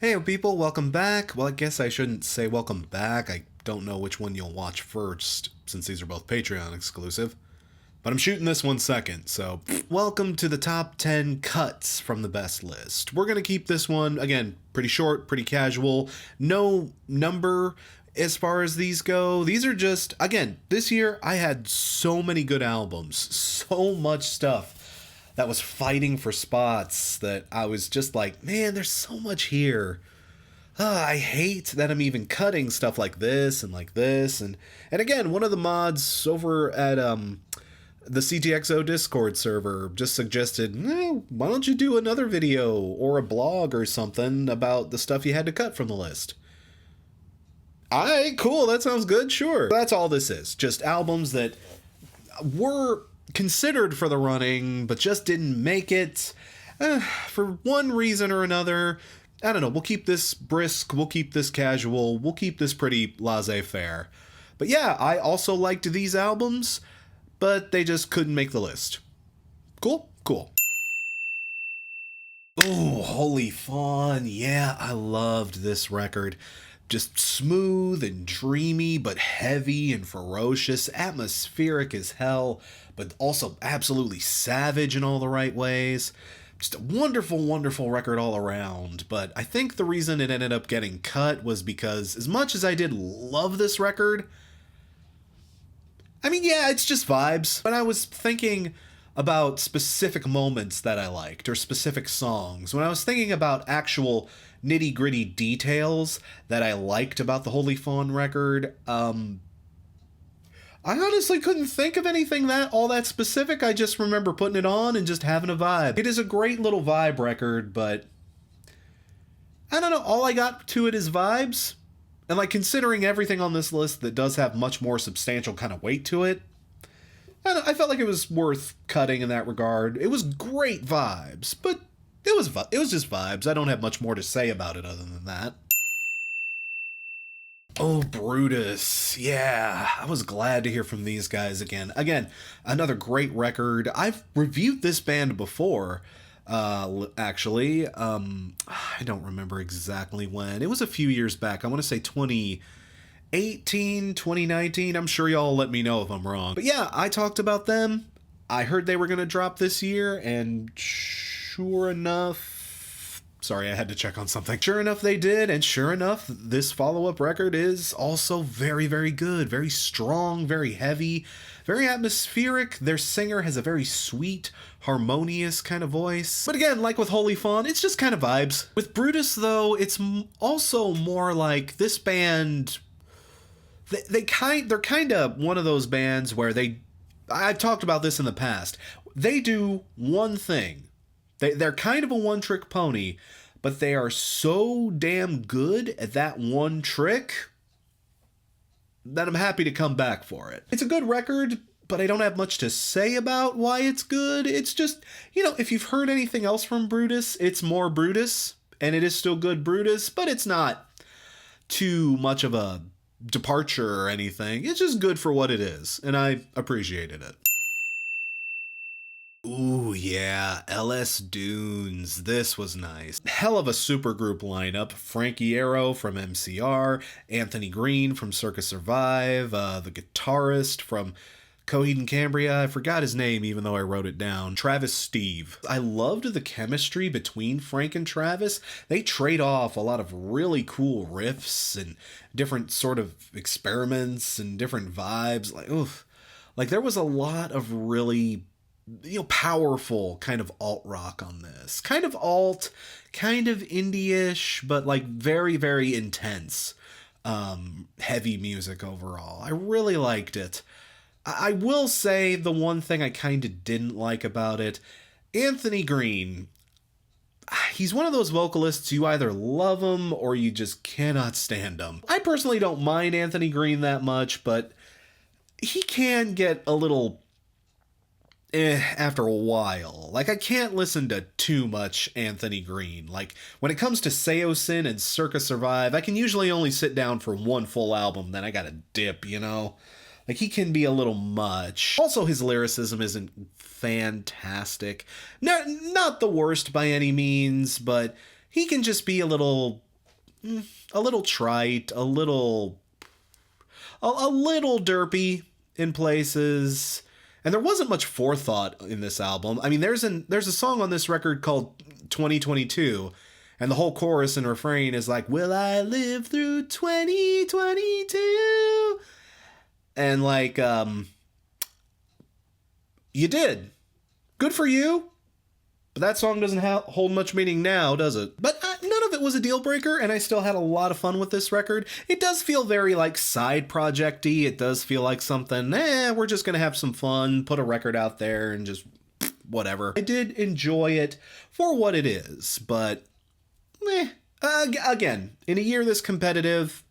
Hey people, welcome back. Well, I guess I shouldn't say welcome back. I don't know which one you'll watch first, since these are both Patreon exclusive. But I'm shooting this one second, so welcome to the top 10 cuts from the best list. We're gonna keep this one, again, pretty short, pretty casual. No number as far as these go. These are just, again, this year I had so many good albums, so much stuff that was fighting for spots that I was just like, man, there's so much here. I hate that I'm even cutting stuff like this and like this. And again, one of the mods over at the CTXO Discord server just suggested, why don't you do another video or a blog or something about the stuff you had to cut from the list? Alright, cool, that sounds good, sure. That's all this is, just albums that were considered for the running, but just didn't make it for one reason or another. I don't know, we'll keep this brisk, we'll keep this casual, we'll keep this pretty laissez-faire. But yeah, I also liked these albums, but they just couldn't make the list. Cool? Cool. Oh, Holy Fawn. Yeah, I loved this record. Just smooth and dreamy, but heavy and ferocious, atmospheric as hell, but also absolutely savage in all the right ways. Just a wonderful, wonderful record all around. But I think the reason it ended up getting cut was because as much as I did love this record, I mean, yeah, it's just vibes. When I was thinking about specific moments that I liked or specific songs, when I was thinking about actual nitty-gritty details that I liked about the Holy Fawn record, I honestly couldn't think of anything all that specific. I just remember putting it on and just having a vibe. It is a great little vibe record, but I don't know, all I got to it is vibes. And like, considering everything on this list that does have much more substantial kind of weight to it, I felt like it was worth cutting in that regard. It was great vibes, but it was just vibes. I don't have much more to say about it other than that. Oh, Brutus. Yeah, I was glad to hear from these guys again. Again, another great record. I've reviewed this band before, actually. I don't remember exactly when. It was a few years back. I want to say 2018, 2019. I'm sure y'all let me know if I'm wrong. But yeah, I talked about them. I heard they were going to drop this year, and sure enough, sorry, I had to check on something. Sure enough, they did, and sure enough, this follow-up record is also very, very good. Very strong, very heavy, very atmospheric. Their singer has a very sweet, harmonious kind of voice. But again, like with Holy Fawn, it's just kind of vibes. With Brutus, though, it's also more like this band, they're kind of one of those bands where I've talked about this in the past. They do one thing. They're kind of a one-trick pony, but they are so damn good at that one trick that I'm happy to come back for it. It's a good record, but I don't have much to say about why it's good. It's just, if you've heard anything else from Brutus, it's more Brutus, and it is still good Brutus, but it's not too much of a departure or anything. It's just good for what it is, and I appreciated it. Ooh, yeah, LS Dunes. This was nice. Hell of a supergroup lineup. Frankie Arrow from MCR, Anthony Green from Circus Survive, the guitarist from Coheed and Cambria. I forgot his name even though I wrote it down. Travis Steve. I loved the chemistry between Frank and Travis. They trade off a lot of really cool riffs and different sort of experiments and different vibes. Like there was a lot of really powerful kind of alt rock on this. Kind of alt, kind of indie-ish, but like very, very intense, heavy music overall. I really liked it. I will say the one thing I kind of didn't like about it, Anthony Green, he's one of those vocalists you either love him or you just cannot stand him. I personally don't mind Anthony Green that much, but he can get a little after a while. Like, I can't listen to too much Anthony Green. Like, when it comes to Seosin and Circus Survive, I can usually only sit down for one full album, then I gotta dip, Like, he can be a little much. Also, his lyricism isn't fantastic. Not the worst by any means, but he can just be a little a little trite, a little derpy in places. And there wasn't much forethought in this album. I mean, there's a song on this record called 2022, and the whole chorus and refrain is like, "Will I live through 2022?" And like, you did. Good for you. But that song doesn't hold much meaning now, does it? But none of it was a deal breaker, and I still had a lot of fun with this record. It does feel very like side project-y. It does feel like something, we're just gonna have some fun, put a record out there, and just whatever. I did enjoy it for what it is, but again, in a year this competitive,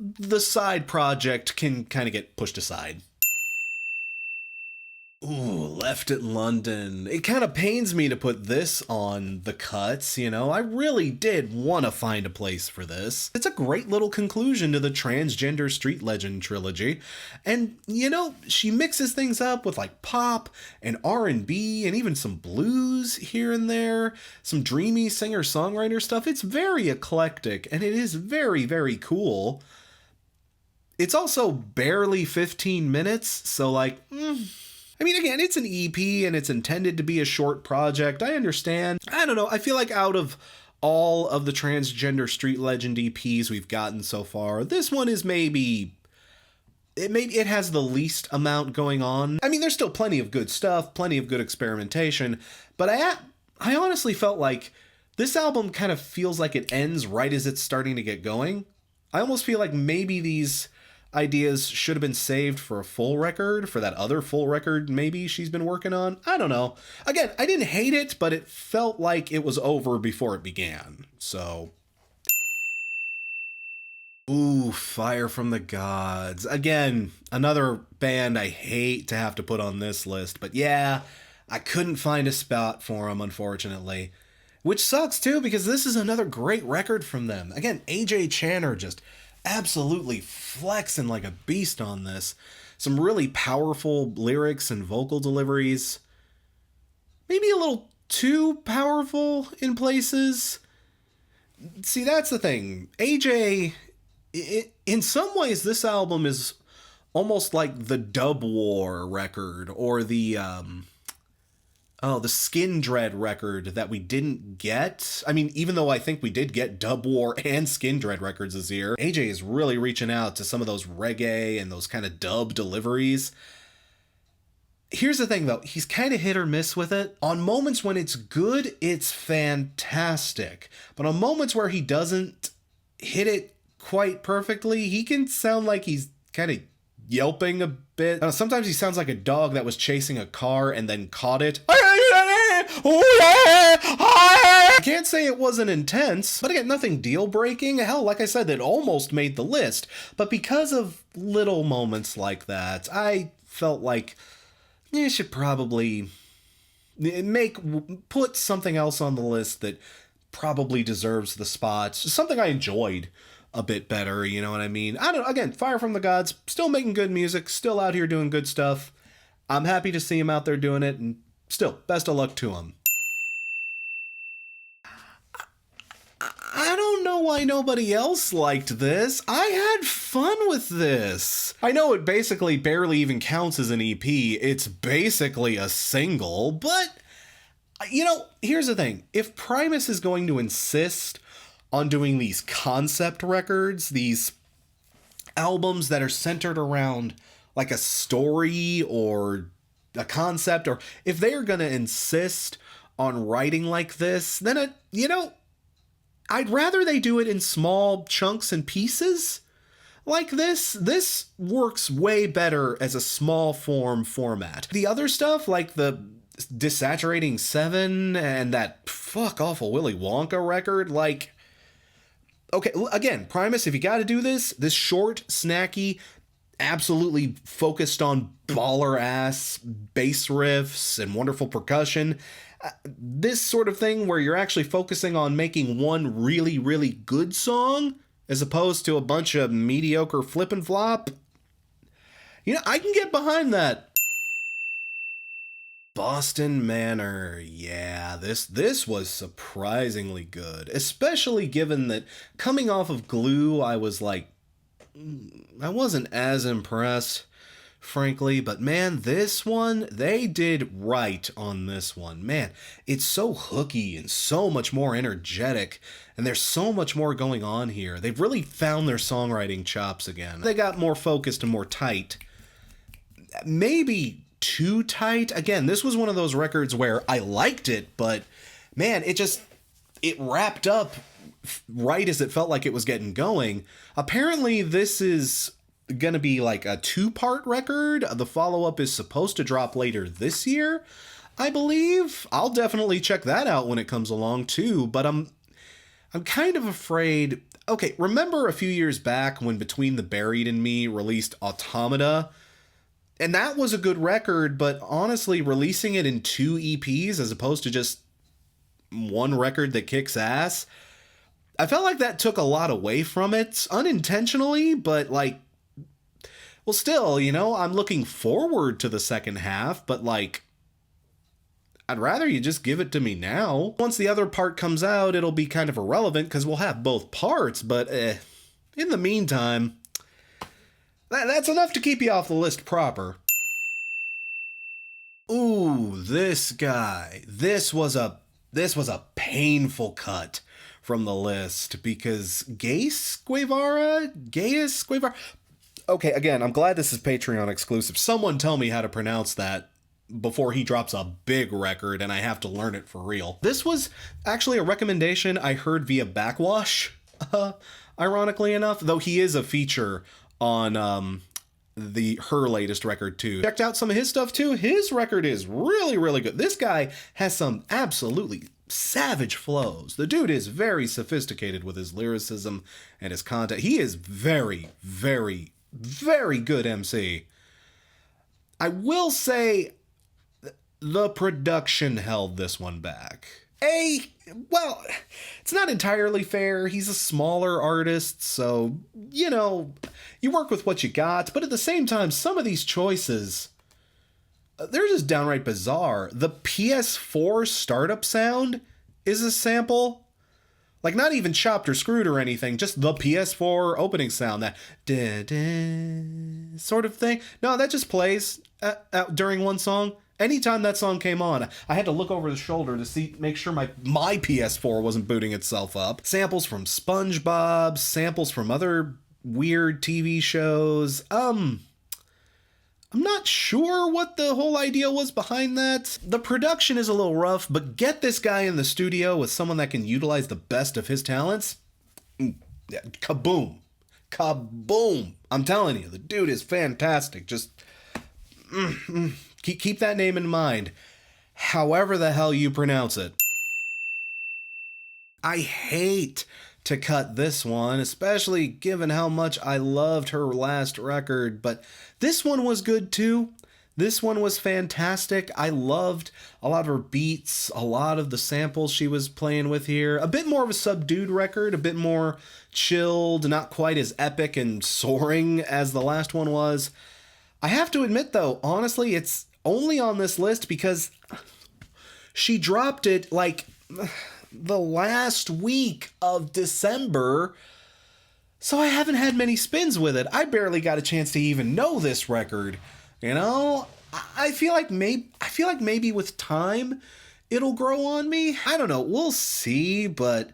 the side project can kind of get pushed aside. Ooh, Left at London. It kind of pains me to put this on the cuts, you know? I really did want to find a place for this. It's a great little conclusion to the Transgender Street Legend trilogy. And, you know, she mixes things up with like pop and R&B and even some blues here and there, some dreamy singer-songwriter stuff. It's very eclectic and it is very, very cool. It's also barely 15 minutes, so like, I mean, again, it's an EP and it's intended to be a short project. I understand. I don't know. I feel like out of all of the Transgender Street Legend EPs we've gotten so far, this one is maybe it has the least amount going on. I mean, there's still plenty of good stuff, plenty of good experimentation, but I honestly felt like this album kind of feels like it ends right as it's starting to get going. I almost feel like maybe these ideas should have been saved for a full record, for that other full record maybe she's been working on. I don't know. Again, I didn't hate it, but it felt like it was over before it began. So, ooh, Fire from the Gods. Again, another band I hate to have to put on this list, but yeah, I couldn't find a spot for them, unfortunately. Which sucks too, because this is another great record from them. Again, AJ Channer just absolutely flexing like a beast on this. Some really powerful lyrics and vocal deliveries. Maybe a little too powerful in places. See, that's the thing. AJ, in some ways, this album is almost like the Dub War record, or the Skin Dread record that we didn't get. I mean, even though I think we did get Dub War and Skin Dread records this year, AJ is really reaching out to some of those reggae and those kind of dub deliveries. Here's the thing, though. He's kind of hit or miss with it. On moments when it's good, it's fantastic. But on moments where he doesn't hit it quite perfectly, he can sound like he's kind of yelping a bit. Sometimes he sounds like a dog that was chasing a car and then caught it. I can't say it wasn't intense, but again, nothing deal-breaking. Hell, like I said, it almost made the list. But because of little moments like that, I felt like you should probably put something else on the list that probably deserves the spot. Something I enjoyed a bit better, you know what I mean? I don't know. Again, Fire from the Gods, still making good music, still out here doing good stuff. I'm happy to see him out there doing it, and still, best of luck to him. I don't know why nobody else liked this. I had fun with this. I know it basically barely even counts as an EP. It's basically a single, but, you know, here's the thing. If Primus is going to insist on doing these concept records, these albums that are centered around like a story or a concept, or if they are going to insist on writing like this, then I'd rather they do it in small chunks and pieces like this. This works way better as a small format. The other stuff, like the Desaturating 7 and that fuck awful Willy Wonka record, like, okay, again, Primus, if you got to do this short, snacky, absolutely focused on baller-ass bass riffs and wonderful percussion, this sort of thing where you're actually focusing on making one really, really good song as opposed to a bunch of mediocre flip and flop, you know, I can get behind that. Boston Manor. Yeah, this was surprisingly good, especially given that coming off of Glue, I was like I wasn't as impressed, frankly, but man, this one, they did right on this one. Man, it's so hooky and so much more energetic, and there's so much more going on here. They've really found their songwriting chops again. They got more focused and more tight. Maybe too tight. Again, this was one of those records where I liked it, but man, it wrapped up right as it felt like it was getting going. Apparently, this is going to be like a two-part record. The follow-up is supposed to drop later this year, I believe. I'll definitely check that out when it comes along too, but I'm kind of afraid. Okay, remember a few years back when Between the Buried and Me released Automata? And that was a good record, but honestly, releasing it in 2 EPs as opposed to just one record that kicks ass, I felt like that took a lot away from it, unintentionally, but like, well, still, you know, I'm looking forward to the second half, but like, I'd rather you just give it to me now. Once the other part comes out, it'll be kind of irrelevant because we'll have both parts, but in the meantime, that's enough to keep you off the list proper. Ooh, this guy. This was a painful cut from the list because GaySquivara? Okay, again, I'm glad this is Patreon exclusive. Someone tell me how to pronounce that before he drops a big record and I have to learn it for real. This was actually a recommendation I heard via Backwash, ironically enough, though he is a feature on her latest record too. Checked out some of his stuff too. His record is really, really good. This guy has some absolutely savage flows. The dude is very sophisticated with his lyricism and his content. He is very, very, very good MC. I will say the production held this one back. Well, it's not entirely fair. He's a smaller artist, so, you know, you work with what you got, but at the same time, some of these choices, they're just downright bizarre. The PS4 startup sound is a sample. Like, not even chopped or screwed or anything, just the PS4 opening sound, that da-da sort of thing. No, that just plays during one song. Anytime that song came on, I had to look over the shoulder to make sure my PS4 wasn't booting itself up. Samples from SpongeBob, samples from other weird TV shows. I'm not sure what the whole idea was behind that. The production is a little rough, but get this guy in the studio with someone that can utilize the best of his talents. Kaboom. Kaboom. I'm telling you, the dude is fantastic. Just keep that name in mind, however the hell you pronounce it. I hate to cut this one, especially given how much I loved her last record, but this one was good too. This one was fantastic. I loved a lot of her beats, a lot of the samples she was playing with here. A bit more of a subdued record, a bit more chilled, not quite as epic and soaring as the last one was. I have to admit though, honestly, it's only on this list because she dropped it like the last week of December, so I haven't had many spins with it. I barely got a chance to even know this record. You know, I feel like maybe with time it'll grow on me. I don't know. We'll see, but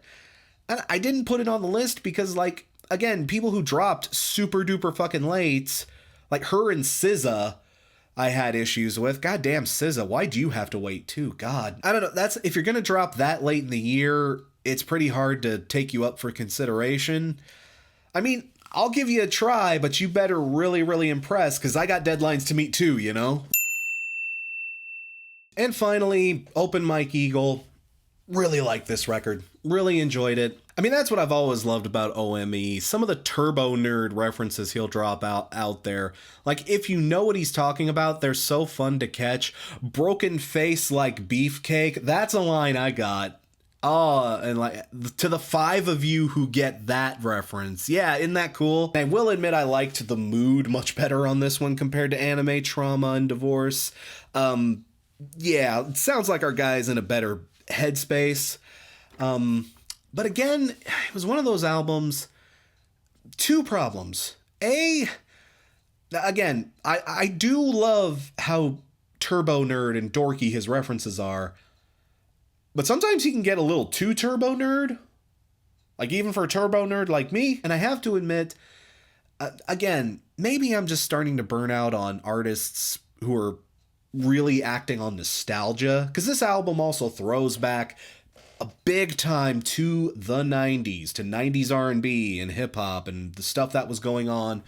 I didn't put it on the list because, like, again, people who dropped super duper fucking late, like her and SZA, I had issues with. Goddamn, SZA, why do you have to wait too? God, I don't know. That's, if you're gonna drop that late in the year, it's pretty hard to take you up for consideration. I mean, I'll give you a try, but you better really, really impress, because I got deadlines to meet too, you know? And finally, Open Mike Eagle. Really liked this record. Really enjoyed it. I mean, that's what I've always loved about OME. Some of the turbo nerd references he'll drop out there. Like, if you know what he's talking about, they're so fun to catch. Broken face like beefcake. That's a line I got. Oh, and like, to the 5 of you who get that reference. Yeah, isn't that cool? I will admit I liked the mood much better on this one compared to Anime Trauma and Divorce. yeah, it sounds like our guy's in a better headspace. But again, it was one of those albums. Two problems. Again, I do love how turbo nerd and dorky his references are, but sometimes he can get a little too turbo nerd. Like, even for a turbo nerd like me. And I have to admit, again, maybe I'm just starting to burn out on artists who are really acting on nostalgia, because this album also throws back a big time to the 90s, to 90s R&B and hip hop and the stuff that was going on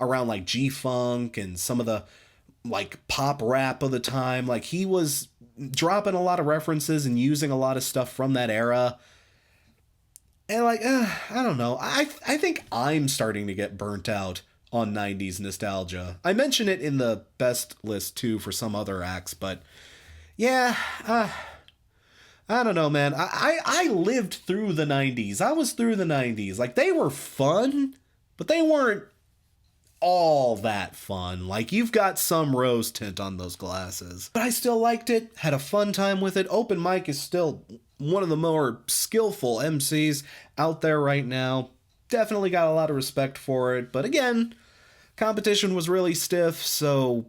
around like G-Funk and some of the like pop rap of the time. Like, he was dropping a lot of references and using a lot of stuff from that era. And like, I don't know. I think I'm starting to get burnt out on 90s nostalgia. I mention it in the best list too for some other acts, but yeah, I don't know, man. I lived through the 90s. I was through the 90s. Like, they were fun, but they weren't all that fun. Like, you've got some rose tint on those glasses. But I still liked it, had a fun time with it. Open Mic is still one of the more skillful MCs out there right now. Definitely got a lot of respect for it. But again, competition was really stiff, so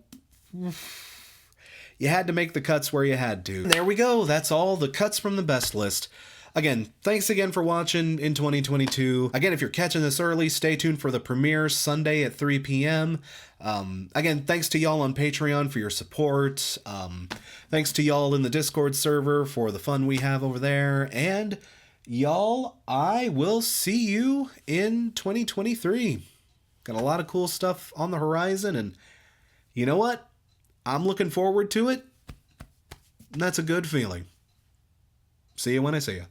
you had to make the cuts where you had to. And there we go. That's all the cuts from the best list. Again, thanks again for watching in 2022. Again, if you're catching this early, stay tuned for the premiere Sunday at 3 p.m. Again, thanks to y'all on Patreon for your support. Thanks to y'all in the Discord server for the fun we have over there. And y'all, I will see you in 2023. Got a lot of cool stuff on the horizon, and you know what? I'm looking forward to it. That's a good feeling. See you when I see you.